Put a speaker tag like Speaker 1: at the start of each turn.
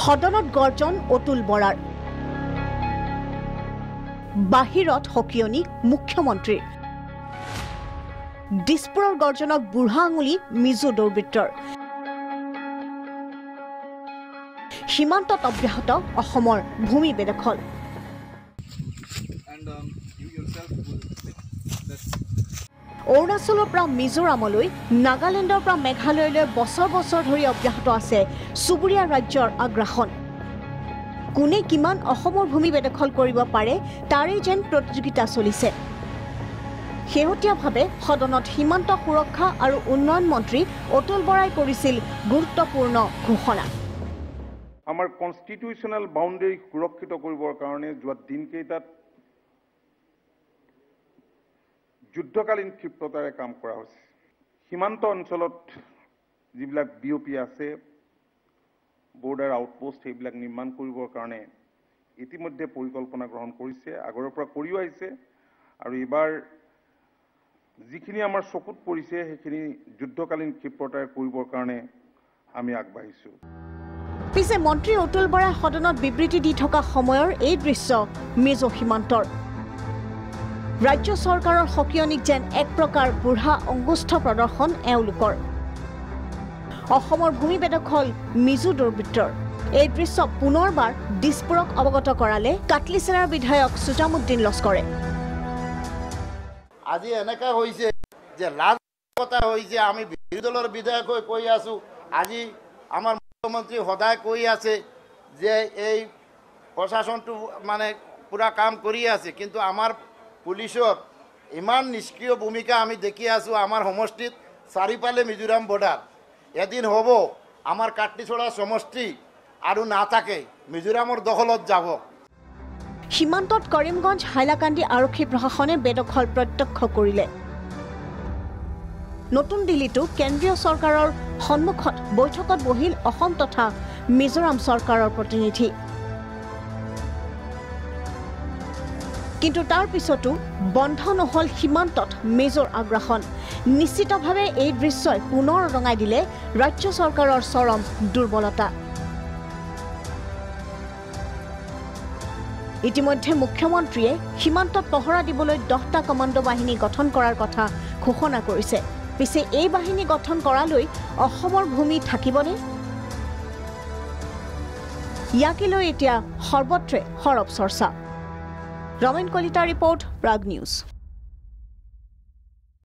Speaker 1: সদনত গৰ্জন অতুল বৰাৰ বাহিৰত হকিয়নি মুখ্যমন্ত্ৰী দিছপুৰৰ গৰ্জনক বুঢ়া আঙুলি মিজো দুৰ্বৃত্তৰ সীমান্তত অব্যাহত অসমৰ ভূমি বেদখল অৰুণাচলৰ পৰা মিজোৰামলৈ নাগালেণ্ডৰ পৰা মেঘালয়লৈ বছৰ বছৰ ধৰি অব্যাহত আছে চুবুৰীয়া ৰাজ্যৰ আগ্ৰাসন কোনে কিমান অসমৰ ভূমি বেদখল কৰিব পাৰে তাৰে যেন প্ৰতিযোগিতা চলিছে শেহতীয়াভাৱে সদনত সীমান্ত সুৰক্ষা আৰু উন্নয়ন মন্ত্ৰী অতুল বৰাই কৰিছিল গুৰুত্বপূৰ্ণ ঘোষণা
Speaker 2: আমাৰ কনষ্টিটিউচনেল বাউণ্ডাৰী সুৰক্ষিত কৰিবৰ কাৰণে যোৱা দিনকেইটাত যুদ্ধকালীন ক্ষিপ্ৰতাৰে কাম কৰা হৈছে সীমান্ত অঞ্চলত যিবিলাক বিঅপি আছে বৰ্ডাৰ আউটপোষ্ট সেইবিলাক নিৰ্মাণ কৰিবৰ কাৰণে ইতিমধ্যে পৰিকল্পনা গ্ৰহণ কৰিছে আগৰৰ পৰা কৰিও আহিছে আৰু এবাৰ যিখিনি আমাৰ চকুত পৰিছে সেইখিনি যুদ্ধকালীন ক্ষিপ্ৰতাৰে কৰিবৰ কাৰণে আমি আগবাঢ়িছো
Speaker 1: পিছে মন্ত্ৰী অতুল বৰাই সদনত বিবৃতি দি থকা সময়ৰ এই দৃশ্য মিজো সীমান্তৰ ৰাজ্য চৰকাৰৰ হকিয়নিক যেন এক প্ৰকাৰ বুঢ়া অংগুষ্ঠ প্ৰদৰ্শন এওঁলোকৰ অসমৰ ভূমি বেদখল মিজো দুৰ্বৃত্তৰ এই দৃশ্য পুনৰবাৰ দিছপুৰক অৱগত কৰালে কাটলিচেৰাৰ বিধায়ক সুজামুদ্দিন লস্কৰে
Speaker 3: আজি এনেকা হৈছে যে লাজকতা হৈছে আমি বিৰোধী দলৰ বিধায়ক হৈ কৈ আছো আজি আমাৰ মুখ্যমন্ত্ৰী সদায় কৈ আছে যে এই প্ৰশাসনটো মানে পুৰা কাম কৰি আছে কিন্তু আমাৰ পুলিচৰ ইমান নিষ্ক্ৰিয় ভূমিকা আমি দেখি আছো আমাৰ সমষ্টিত চাৰিফালে মিজোৰাম বৰ্ডাৰ এদিন হ'ব আমাৰ কাটলিচৰা সমষ্টি আৰু নাথাকে মিজোৰামৰ দখলত যাব
Speaker 1: সীমান্তত কৰিমগঞ্জ হাইলাকান্দি আৰক্ষী প্ৰশাসনে বেদখল প্ৰত্যক্ষ কৰিলে নতুন দিল্লীতো কেন্দ্ৰীয় চৰকাৰৰ সন্মুখত বৈঠকত বহিল অসম তথা মিজোৰাম চৰকাৰৰ প্ৰতিনিধি কিন্তু তাৰ পিছতো বন্ধ নহল সীমান্তত মেজৰ আগ্ৰাসন নিশ্চিতভাৱে এই দৃশ্যই পুনৰ ৰঙাই দিলে ৰাজ্য চৰকাৰৰ চৰম দুৰ্বলতা ইতিমধ্যে মুখ্যমন্ত্ৰীয়ে সীমান্তত পহৰা দিবলৈ 10টা কমাণ্ডো বাহিনী গঠন কৰাৰ কথা ঘোষণা কৰিছে পিছে এই বাহিনী গঠন কৰালৈ অসমৰ ভূমি থাকিবনে ইয়াকে লৈ এতিয়া সৰ্বত্ৰে সৰব চৰ্চা ৰমেন কলিতা ৰিপৰ্ট প্ৰাগ নিউজ